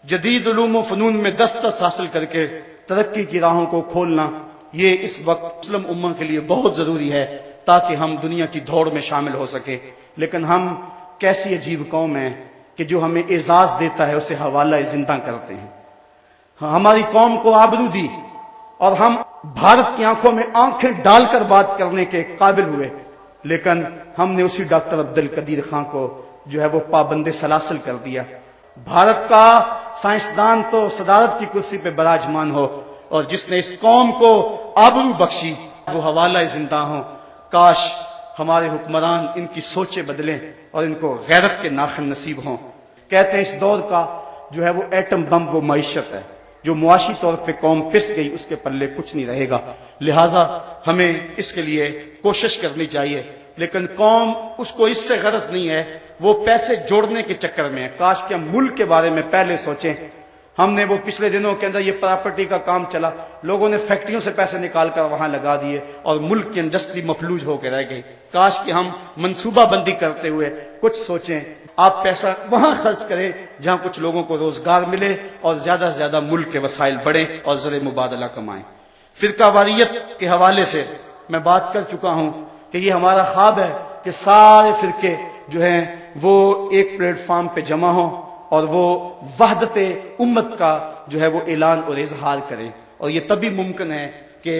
جدید علوم و فنون میں دسترس حاصل کر کے ترقی کی راہوں کو کھولنا، یہ اس وقت مسلم امت کے لیے بہت ضروری ہے تاکہ ہم دنیا کی دوڑ میں شامل ہو سکے۔ لیکن ہم کیسی عجیب قوم ہیں کہ جو ہمیں اعزاز دیتا ہے اسے حوالہ زندہ کرتے ہیں۔ ہماری قوم کو آبرو دی اور ہم بھارت کی آنکھوں میں آنکھیں ڈال کر بات کرنے کے قابل ہوئے، لیکن ہم نے اسی ڈاکٹر عبد القدیر خان کو جو ہے وہ پابند سلاسل کر دیا۔ بھارت کا سائنسدان تو صدارت کی کرسی پہ براجمان ہو، اور جس نے اس قوم کو آبرو بخشی وہ حوالہ زندہ ہوں۔ کاش ہمارے حکمران ان کی سوچیں بدلیں اور ان کو غیرت کے ناخن نصیب ہوں۔ کہتے ہیں اس دور کا جو ہے وہ ایٹم بم وہ معیشت ہے، جو معاشی طور پہ قوم پس گئی اس کے پلے کچھ نہیں رہے گا، لہٰذا ہمیں اس کے لیے کوشش کرنی چاہیے۔ لیکن قوم اس کو اس سے غرض نہیں ہے، وہ پیسے جوڑنے کے چکر میں ہے۔ کاش کہ ہم ملک کے بارے میں پہلے سوچیں۔ ہم نے وہ پچھلے دنوں کے اندر یہ پراپرٹی کا کام چلا، لوگوں نے فیکٹریوں سے پیسے نکال کر وہاں لگا دیے اور ملک کی انڈسٹری مفلوج ہو کے رہ گئی۔ کاش کہ ہم منصوبہ بندی کرتے ہوئے کچھ سوچیں، آپ پیسہ وہاں خرچ کریں جہاں کچھ لوگوں کو روزگار ملے اور زیادہ سے زیادہ ملک کے وسائل بڑھیں اور زر مبادلہ کمائیں۔ فرقہ واریت کے حوالے سے میں بات کر چکا ہوں کہ یہ ہمارا خواب ہے کہ سارے فرقے جو ہیں وہ ایک پلیٹ فارم پہ جمع ہوں اور وہ وحدت امت کا جو ہے وہ اعلان اور اظہار کریں، اور یہ تبھی ممکن ہے کہ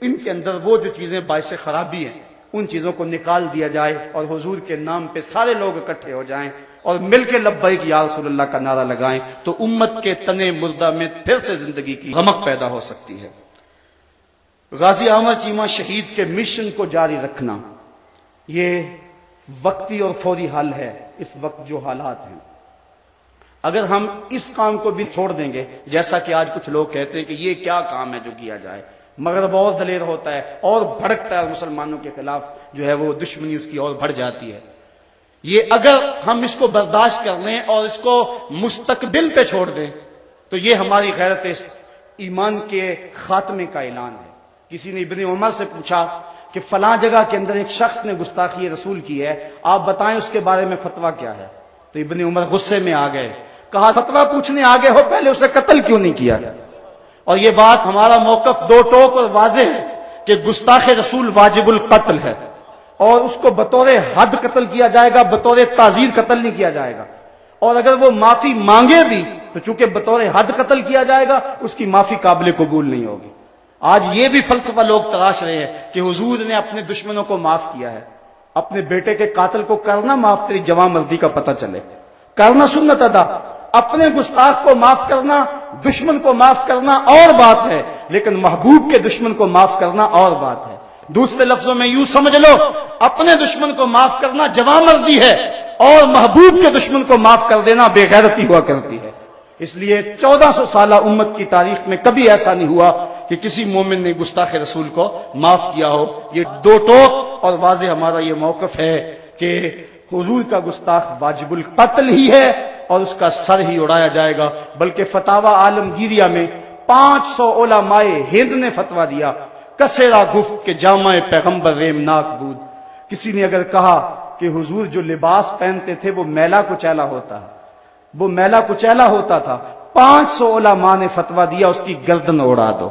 ان کے اندر وہ جو چیزیں باعث خرابی ہیں ان چیزوں کو نکال دیا جائے اور حضور کے نام پہ سارے لوگ اکٹھے ہو جائیں اور مل کے لبیک یا رسول اللہ کا نعرہ لگائیں، تو امت کے تنے مردہ میں پھر سے زندگی کی رمق پیدا ہو سکتی ہے۔ غازی احمد چیمہ شہید کے مشن کو جاری رکھنا یہ وقتی اور فوری حل ہے اس وقت جو حالات ہیں۔ اگر ہم اس کام کو بھی چھوڑ دیں گے، جیسا کہ آج کچھ لوگ کہتے ہیں کہ یہ کیا کام ہے جو کیا جائے، مغرب اور دلیر ہوتا ہے اور بھڑکتا ہے اور مسلمانوں کے خلاف جو ہے وہ دشمنی اس کی اور بڑھ جاتی ہے، یہ اگر ہم اس کو برداشت کر لیں اور اس کو مستقبل پہ چھوڑ دیں تو یہ ہماری غیرت ایمان کے خاتمے کا اعلان ہے۔ کسی نے ابن عمر سے پوچھا کہ فلاں جگہ کے اندر ایک شخص نے گستاخی رسول کی ہے، آپ بتائیں اس کے بارے میں فتویٰ کیا ہے؟ تو ابن عمر غصے میں آ گئے، کہا فتویٰ پوچھنے آگے ہو پہلے اسے قتل کیوں نہیں کیا؟ اور یہ بات ہمارا موقف دو ٹوک اور واضح ہے کہ گستاخ رسول واجب القتل ہے، اور اس کو بطور حد قتل کیا جائے گا، بطور تعزیر قتل نہیں کیا جائے گا، اور اگر وہ معافی مانگے بھی تو چونکہ بطور حد قتل کیا جائے گا اس کی معافی قابل قبول نہیں ہوگی۔ آج یہ بھی فلسفہ لوگ تلاش رہے ہیں کہ حضور نے اپنے دشمنوں کو معاف کیا ہے، اپنے بیٹے کے قاتل کو کرنا معاف تیری جواں مردی کا پتہ چلے، کرنا سنت ادا، اپنے گستاخ کو معاف کرنا، دشمن کو معاف کرنا اور بات ہے، لیکن محبوب کے دشمن کو معاف کرنا اور بات ہے۔ دوسرے لفظوں میں یوں سمجھ لو، اپنے دشمن کو معاف کرنا جواں مردی ہے اور محبوب کے دشمن کو معاف کر دینا بے غیرتی ہوا کرتی ہے۔ اس لیے 1400 سالہ امت کی تاریخ میں کبھی ایسا نہیں ہوا کہ کسی مومن نے گستاخ رسول کو معاف کیا ہو۔ یہ دو ٹوک اور واضح ہمارا یہ موقف ہے کہ حضور کا گستاخ واجب القتل ہی ہے اور اس کا سر ہی اڑایا جائے گا۔ بلکہ فتاوی عالمگیریہ میں 500 علماء ہند نے فتویٰ دیا، کسیرا گفت کہ جامع پیغمبر ریمناک بود۔ کسی نے اگر کہا کہ حضور جو لباس پہنتے تھے وہ میلا کچیلا ہوتا ہے، وہ میلا کچیلا ہوتا تھا، 500 علماء نے فتویٰ دیا اس کی گردن اڑا دو۔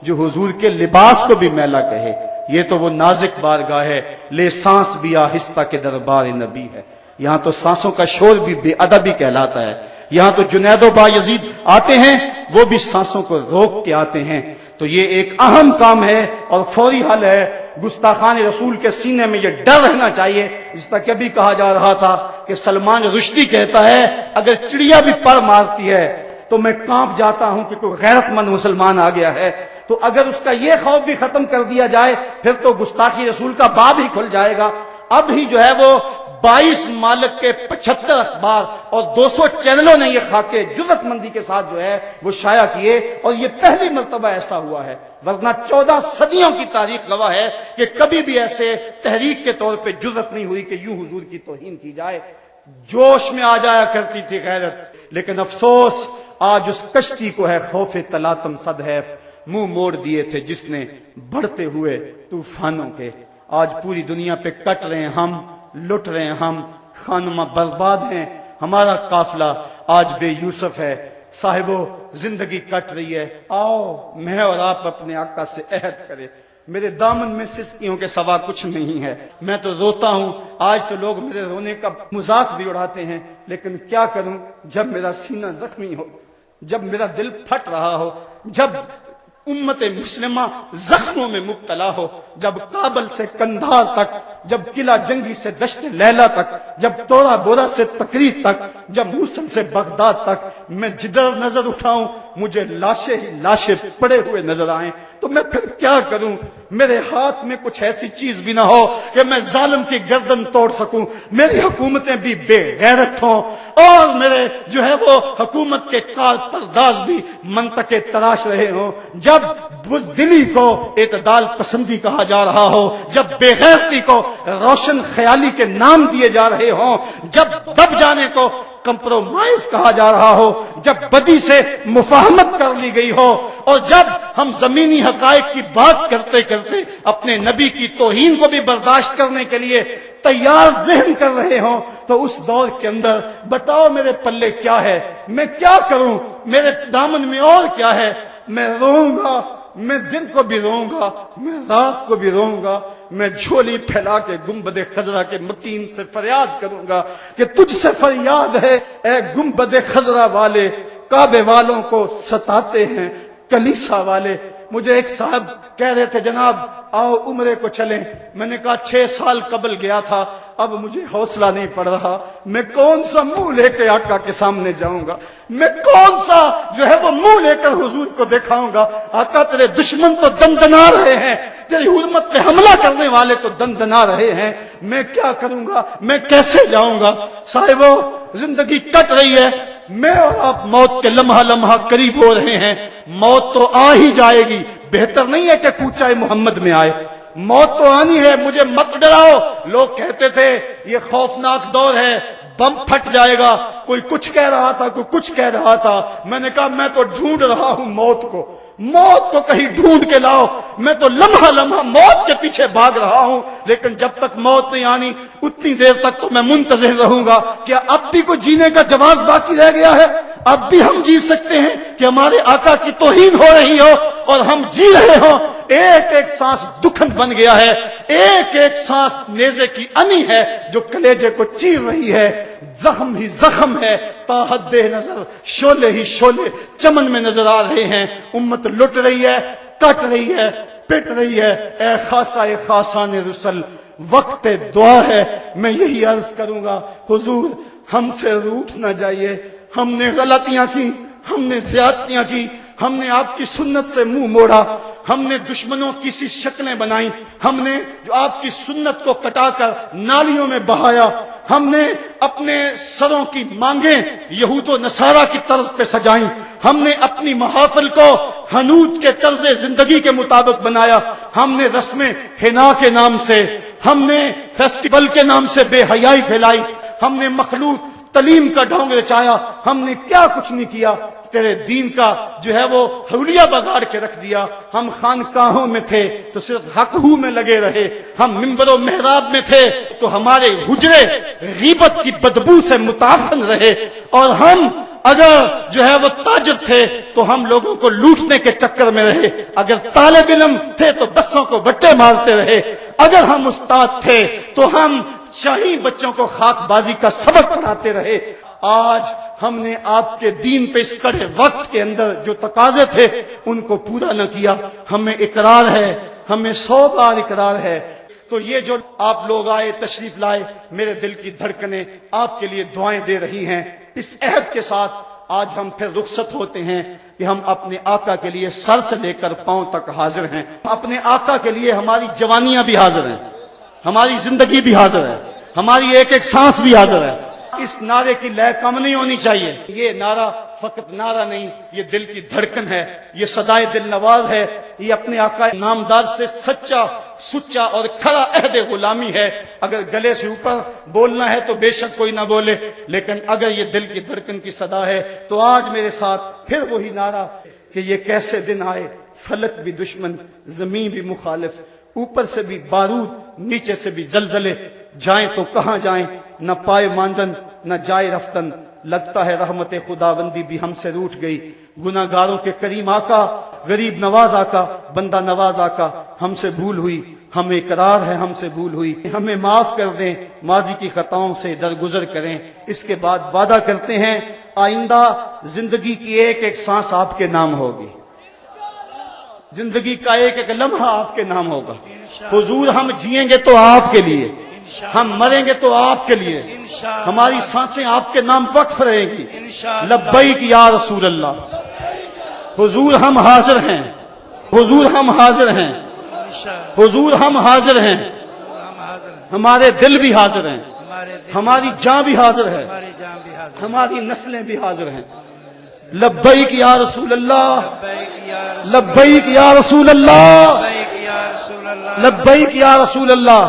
جو حضور کے لباس کو بھی میلا کہے یہ تو وہ نازک بارگاہ ہے، لے سانس بھی آہستہ کے دربار نبی ہے۔ یہاں تو سانسوں کا شور بھی بے ادبی کہلاتا ہے۔ یہاں تو جنید و بایزید آتے ہیں، وہ بھی سانسوں کو روک کے آتے ہیں۔ تو یہ ایک اہم کام ہے اور فوری حل ہے۔ گستاخان رسول کے سینے میں یہ ڈر رہنا چاہیے، جس طرح کبھی کہا جا رہا تھا کہ سلمان رشدی کہتا ہے اگر چڑیا بھی پر مارتی ہے تو میں کانپ جاتا ہوں کہ کوئی غیرت مند مسلمان آ گیا ہے۔ تو اگر اس کا یہ خوف بھی ختم کر دیا جائے پھر تو گستاخی رسول کا باب ہی کھل جائے گا۔ اب ہی جو ہے وہ 22 ممالک کے 75 اخبار اور 200 چینلوں نے یہ خاکے جرأت مندی کے ساتھ جو ہے وہ شائع کیے، اور یہ پہلی مرتبہ ایسا ہوا ہے، ورنہ 14 صدیوں کی تاریخ گواہ ہے کہ کبھی بھی ایسے تحریک کے طور پہ جرأت نہیں ہوئی کہ یوں حضور کی توہین کی جائے۔ جوش میں آ جایا کرتی تھی غیرت، لیکن افسوس آج اس کشتی کو ہے خوف تلاطم صدحیف منہ موڑ دیے تھے جس نے بڑھتے ہوئے طوفانوں کے۔ آج پوری دنیا پہ کٹ رہے ہیں ہم، لٹ رہے ہیں ہم، خانمہ برباد ہیں، ہمارا قافلہ آج بے یوسف ہے۔ صاحبو زندگی کٹ رہی ہے، آؤ میں اور آپ اپنے آقا سے عہد کریں۔ میرے دامن میں سسکیوں کے سوا کچھ نہیں ہے، میں تو روتا ہوں۔ آج تو لوگ میرے رونے کا مذاق بھی اڑاتے ہیں، لیکن کیا کروں؟ جب میرا سینہ زخمی ہو، جب میرا دل پھٹ رہا ہو، جب امت مسلمہ زخموں میں مبتلا ہو، جب کابل سے کندھار تک، جب قلعہ جنگی سے دشت لیلا تک، جب تورا بورا سے تقریر تک، جب موصل سے بغداد تک، میں جدھر نظر اٹھاؤں مجھے لاشیں ہی لاشیں پڑے ہوئے نظر آئیں، تو میں پھر کیا کروں؟ میرے ہاتھ میں کچھ ایسی چیز بھی نہ ہو کہ میں ظالم کی گردن توڑ سکوں، میری حکومتیں بھی بے غیرت ہوں، اور میرے جو ہے وہ حکومت کے کار پرداز بھی منطقے تراش رہے ہوں۔ جب بزدلی کو اعتدال پسندی کہا جا رہا ہو، جب بے غیرتی کو روشن خیالی کے نام دیے جا رہے ہوں، جب دب جانے کو کمپرومائز کہا جا رہا ہو، جب بدی سے مفاہمت کر لی گئی ہو، اور جب ہم زمینی حقائق کی بات کرتے کرتے اپنے نبی کی توہین کو بھی برداشت کرنے کے لیے تیار ذہن کر رہے ہوں، تو اس دور کے اندر بتاؤ میرے پلے کیا ہے؟ میں کیا کروں؟ میرے دامن میں اور کیا ہے؟ میں روؤں گا، میں دن کو بھی روؤں گا، میں رات کو بھی روؤں گا، میں جھولی پھیلا کے گنبد خضرا کے مکین سے فریاد کروں گا کہ تجھ سے فریاد ہے اے گنبد خضرا والے، کعبے والوں کو ستاتے ہیں کلیسا والے۔ مجھے ایک صاحب کہہ رہے تھے جناب آؤ عمرے کو چلیں، میں نے کہا 6 سال قبل گیا تھا، اب مجھے حوصلہ نہیں پڑ رہا، میں کون سا منہ لے کے آقا کے سامنے جاؤں گا؟ میں کون سا جو ہے وہ منہ لے کر حضور کو دکھاؤں گا؟ آقا تیرے دشمن تو دندنا رہے ہیں، تیری حرمت پہ حملہ کرنے والے تو دندنا رہے ہیں، میں کیا کروں گا؟ میں کیسے جاؤں گا؟ صاحبو زندگی کٹ رہی ہے، میں اور آپ موت کے لمحہ لمحہ قریب ہو رہے ہیں، موت تو آ ہی جائے گی، بہتر نہیں ہے کہ کوچہ محمد میں آئے، موت تو آنی ہے، مجھے مت ڈراؤ۔ لوگ کہتے تھے یہ خوفناک دور ہے، بم پھٹ جائے گا، کوئی کچھ کہہ رہا تھا، کوئی کچھ کہہ رہا تھا، میں نے کہا میں تو ڈھونڈ رہا ہوں موت کو، موت کو کہیں ڈھونڈ کے لاؤ، میں تو لمحہ لمحہ موت کے پیچھے بھاگ رہا ہوں، لیکن جب تک موت نہیں آنی اتنی دیر تک تو میں منتظر رہوں گا۔ کیا اب بھی کوئی جینے کا جواز باقی رہ گیا ہے؟ اب بھی ہم جی سکتے ہیں کہ ہمارے آقا کی توہین ہو رہی ہو اور ہم جی رہے ہوں؟ ایک ایک سانس دکھن بن گیا ہے، ایک ایک سانس نیزے کی انی ہے جو کلیجے کو چیر رہی ہے، زخم ہی زخم ہے، تا حد نظر شعلے ہی شعلے چمن میں نظر آ رہے ہیں، امت لٹ رہی ہے، کٹ رہی ہے، پٹ رہی ہے۔ اے خاصہ خاصان رسل وقت دعا ہے، میں یہی عرض کروں گا حضور ہم سے روٹھ نہ جائیے، ہم نے غلطیاں کی، ہم نے زیادتیاں کی، ہم نے آپ کی سنت سے منہ موڑا، ہم نے دشمنوں کی سی شکلیں بنائی، ہم نے جو آپ کی سنت کو کٹا کر نالیوں میں بہایا، ہم نے اپنے سروں کی مانگیں یہود و نصارہ کی طرز پہ سجائیں، ہم نے اپنی محافل کو حنوط کے طرز زندگی کے مطابق بنایا، ہم نے رسمیں حنا کے نام سے، ہم نے فیسٹیول کے نام سے بے حیائی پھیلائی، ہم نے مخلوط تعلیم کا ڈھونگ رچایا، ہم نے کیا کچھ نہیں کیا، تیرے دین کا جو ہے وہ حولیہ بگاڑ کے رکھ دیا۔ ہم خانقاہوں میں تھے تو صرف حق ہو میں لگے رہے، ہم منبر و محراب میں تھے تو ہمارے حجرے غیبت کی بدبو سے متعفن رہے، اور ہم اگر جو ہے وہ تاجر تھے تو ہم لوگوں کو لوٹنے کے چکر میں رہے، اگر طالب علم تھے تو بسوں کو وٹے مارتے رہے، اگر ہم استاد تھے تو ہم شاہی بچوں کو خاک بازی کا سبق پڑھاتے رہے۔ آج ہم نے آپ کے دین پہ اس کڑے وقت کے اندر جو تقاضے تھے ان کو پورا نہ کیا، ہمیں اقرار ہے، ہمیں 100 بار اقرار ہے۔ تو یہ جو آپ لوگ آئے، تشریف لائے، میرے دل کی دھڑکنیں آپ کے لیے دعائیں دے رہی ہیں۔ اس عہد کے ساتھ آج ہم پھر رخصت ہوتے ہیں کہ ہم اپنے آقا کے لیے سر سے لے کر پاؤں تک حاضر ہیں، اپنے آقا کے لیے ہماری جوانیاں بھی حاضر ہیں، ہماری زندگی بھی حاضر ہے، ہماری ایک ایک سانس بھی حاضر ہے۔ اس نعرے کی لے کم نہیں ہونی چاہیے، یہ نعرہ فقط نعرہ نہیں، یہ دل کی دھڑکن ہے، یہ صدائے دل نواز ہے، یہ اپنے آقا نامدار سے سچا سچا اور کھڑا عہد غلامی ہے۔ اگر گلے سے اوپر بولنا ہے تو بے شک کوئی نہ بولے، لیکن اگر یہ دل کی دھڑکن کی صدا ہے تو آج میرے ساتھ پھر وہی نعرہ کہ یہ کیسے دن آئے، فلک بھی دشمن، زمین بھی مخالف، اوپر سے بھی بارود، نیچے سے بھی زلزلے، جائیں تو کہاں جائیں، نہ پائے ماندن نہ جائے رفتن، لگتا ہے رحمت خداوندی بھی ہم سے روٹھ گئی. گناہگاروں کے کریم آقا، غریب نواز آقا، بندہ نواز آقا، ہم سے بھول ہوئی، ہمیں اقرار ہے ہم سے بھول ہوئی، ہمیں معاف کر دیں، ماضی کی خطاؤں سے درگزر کریں. اس کے بعد وعدہ کرتے ہیں آئندہ زندگی کی ایک ایک سانس آپ کے نام ہوگی، زندگی کا ایک ایک لمحہ آپ کے نام ہوگا. حضور ہم جئیں گے تو آپ کے لیے، ہم مریں گے تو آپ کے لیے، ہماری سانسیں آپ کے نام وقف رہیں گی. لبیک یا رسول اللہ. حضور ہم حاضر ہیں، حضور ہم حاضر ہیں، حضور ہم حاضر ہیں. ہمارے دل بھی حاضر ہیں، ہماری جان بھی حاضر ہے، ہماری نسلیں بھی حاضر ہیں. لبیک یا رسول اللہ، لبیک یا رسول اللہ، لبیک یا رسول اللہ.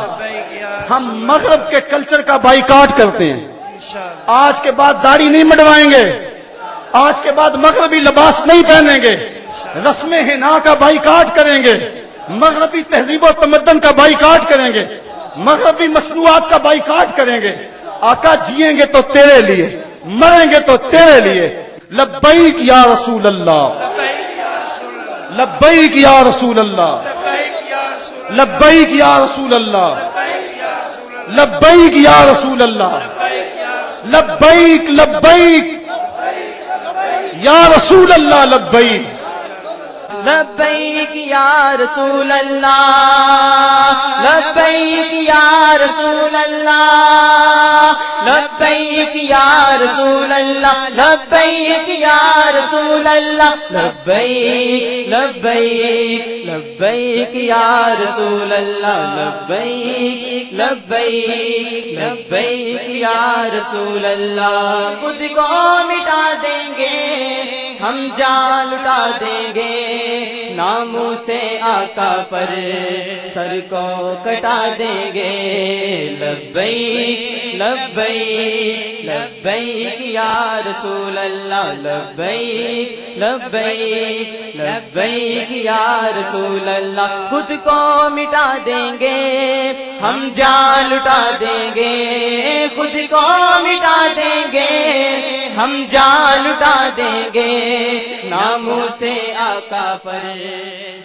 ہم مغرب کے کلچر کا بائیکاٹ کرتے ہیں. آج کے بعد داڑھی نہیں مڈوائیں گے، آج کے بعد مغربی لباس نہیں پہنیں گے، رسم حنا کا بائیکاٹ کریں گے، مغربی تہذیب و تمدن کا بائیکاٹ کریں گے، مغربی مصنوعات کا بائیکاٹ کریں گے. آقا جئیں گے تو تیرے لیے، مریں گے تو تیرے لیے. لبیک یا رسول اللہ، لبیک یا رسول اللہ، لبیک یا رسول اللہ، لبیک یا رسول اللہ، لبیک لبیک یا رسول اللہ، لبیک لبیک یا رسول اللہ، لبیک یا رسول اللہ، لبیک یا رسول اللہ، لبیک یا رسول اللہ، لبیک لبیک لبیک یا رسول اللہ، لبیک لبیک لبیک یا رسول اللہ. خود کو مٹا دیں گے ہم جان لٹا دیں گے، ناموں سے آقا پر سر کو کٹا دیں گے. لبیک لبیک لبیک یا رسول اللہ، لبیک لبیک لبیک یا رسول اللہ. خود کو مٹا دیں گے ہم جان لٹا دیں گے، خود کو مٹا دیں گے ہم جان لٹا دیں گے، ناموں سے آقا پر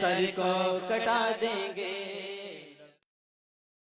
سر کو کٹا دیں گے.